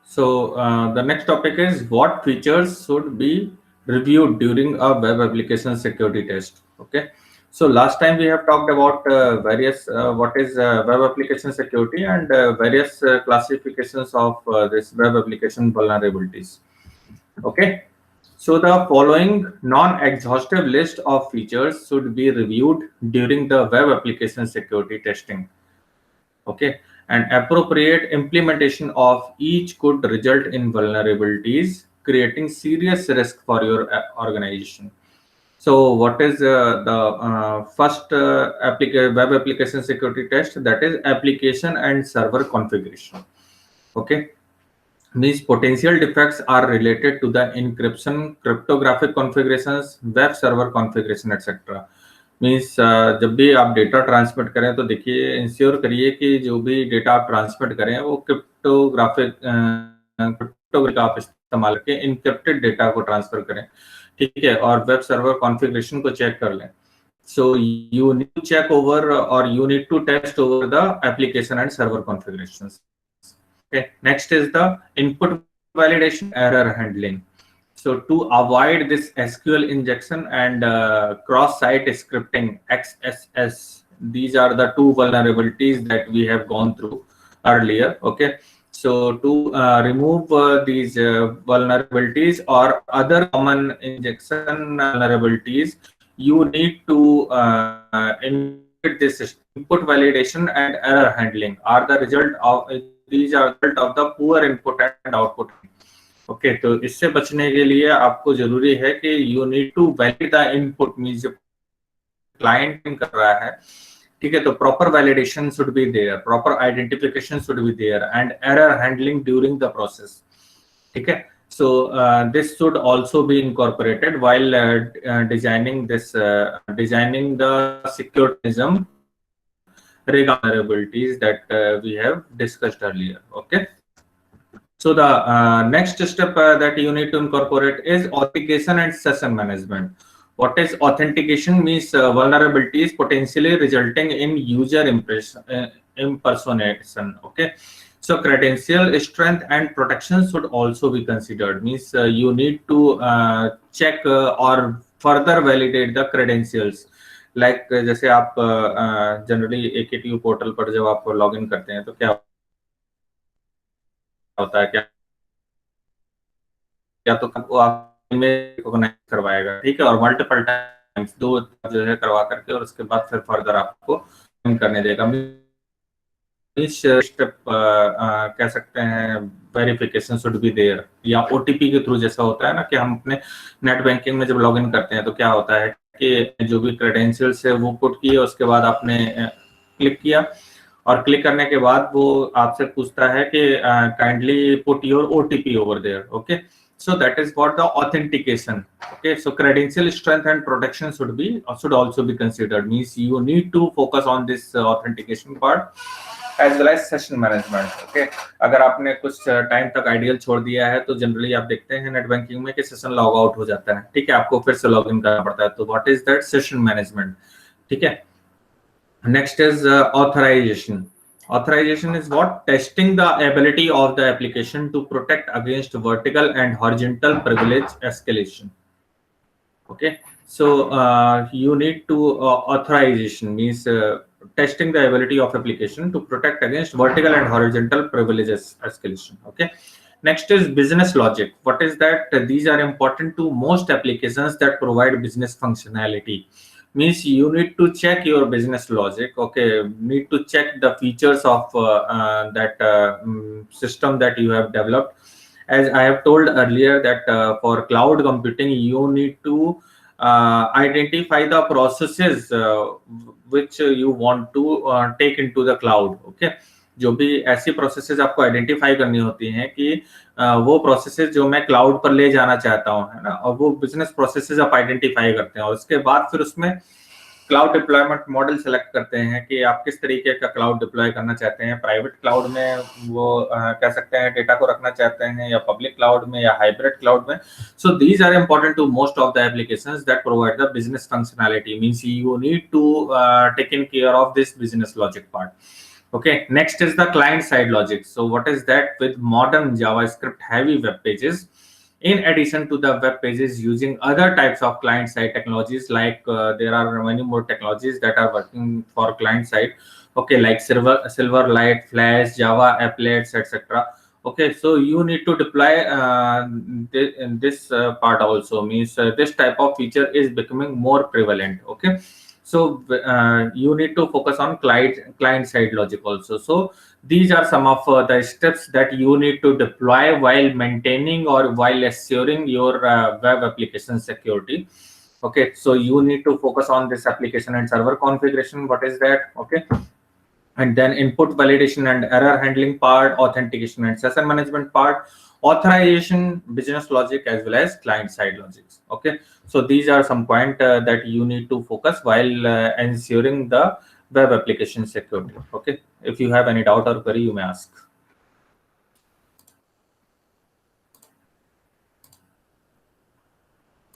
So the next topic is what features should be reviewed during a web application security test. Okay. So last time we have talked about various what is web application security and various classifications of this web application vulnerabilities. Okay. So the following non-exhaustive list of features should be reviewed during the web application security testing. Okay, and appropriate implementation of each could result in vulnerabilities, creating serious risk for your organization. So what is the first web application security test? That is application and server configuration. Okay, these potential defects are related to the encryption, cryptographic configurations, web server configuration, etc. Means जब भी आप data transmit करें तो देखिए ensure करिए कि जो भी डेटा आप ट्रांसमिट करें वो क्रिप्टोग्राफिक आप इस्तेमाल करके इनक्रिप्टेड डेटा को ट्रांसफर करें, ठीक है, और वेब सर्वर कॉन्फ़िगरेशन को चेक कर लें. So you need to check over or you need to test over the application and server configurations. Okay, next is the input validation error handling. So to avoid this SQL injection and cross-site scripting XSS, these are the two vulnerabilities that we have gone through earlier. Okay, so to remove these vulnerabilities or other common injection vulnerabilities, you need to input this system. Input validation and error handling are the result of these are the result of the poor input and output. Okay तो इससे बचने के लिए आपको जरूरी है कि you need to valid the input, means जब क्लाइंट कर रहा है, ठीक है, तो proper validation should be there, proper identification should be there and error handling during the process. ठीक है, so this should also be incorporated while designing the security regarding vulnerabilities that we have discussed earlier. Okay. So the next step that you need to incorporate is authentication and session management. What is authentication? Means vulnerabilities potentially resulting in user impersonation. Okay, so credential strength and protection should also be considered. Means you need to check or further validate the credentials. Like जैसे आप generally AKTU portal पर जब आप login करते हैं तो क्या होता है, क्या तो आप में रिकॉग्नाइज करवाएगा, ठीक है, और मल्टीपल टाइम्स दो जो है करवा करके और उसके बाद फिर फर्दर आपको करने देगा. इस स्टेप कह सकते हैं वेरिफिकेशन शुड बी देयर, या ओटीपी के थ्रू जैसा होता है ना कि हम अपने नेट बैंकिंग में जब लॉगिन करते हैं तो क्या होता है कि जो भी क्रेडेंशियल्स है वो पुट किए, उसके बाद आपने क्लिक किया और क्लिक करने के बाद वो आपसे पूछता है कि kindly put your OTP over there. Okay, so that is what the authentication. Okay, so credential strength and protection should also be considered. Means you need to focus on this authentication part as well as session management. Okay, अगर आपने कुछ time तक ideal छोड़ दिया है तो generally आप देखते हैं नेट बैंकिंग में कि सेशन लॉग आउट हो जाता है, ठीक है, आपको फिर से लॉग इन करना पड़ता है. तो what is that? Session management. ठीक है, next is authorization. Authorization is what? Testing the ability of the application to protect against vertical and horizontal privilege escalation. Okay, so you need to authorization means testing the ability of application to protect against vertical and horizontal privileges escalation. Okay, next is business logic. What is that? These are important to most applications that provide business functionality. Means you need to check your business logic. Okay, need to check the features of that system that you have developed. As I have told earlier that for cloud computing you need to identify the processes which you want to take into the cloud. Okay, जो भी ऐसी processes आपको identify करनी होती हैं कि वो processes जो मैं क्लाउड पर ले जाना चाहता हूँ, है ना, और वो बिजनेस प्रोसेसेस आप आइडेंटिफाई करते हैं और उसके बाद फिर उसमें क्लाउड डिप्लॉयमेंट मॉडल सेलेक्ट करते हैं कि आप किस तरीके का क्लाउड डिप्लॉय करना चाहते हैं. प्राइवेट क्लाउड में वो कह सकते हैं डेटा को रखना चाहते हैं, या पब्लिक क्लाउड में, या हाइब्रिड क्लाउड में. So these are important to most of the applications that provide the business functionality. Means you need to take in care of this business logic part. Okay, next is the client side logic. So what is that? With modern JavaScript heavy web pages, in addition to the web pages using other types of client side technologies, like there are many more technologies that are working for client side. Okay, like Silverlight, Flash, Java applets, etc. Okay, so you need to deploy in this part also, means this type of feature is becoming more prevalent. Okay, so you need to focus on client side logic also. So these are some of the steps that you need to deploy while maintaining or while assuring your web application security. Okay, so you need to focus on this application and server configuration. What is that? Okay, and then input validation and error handling part, authentication and session management part, authorization, business logic, as well as client side logics. Okay, so these are some point that you need to focus while ensuring the web application security. Okay, if you have any doubt or query, you may ask.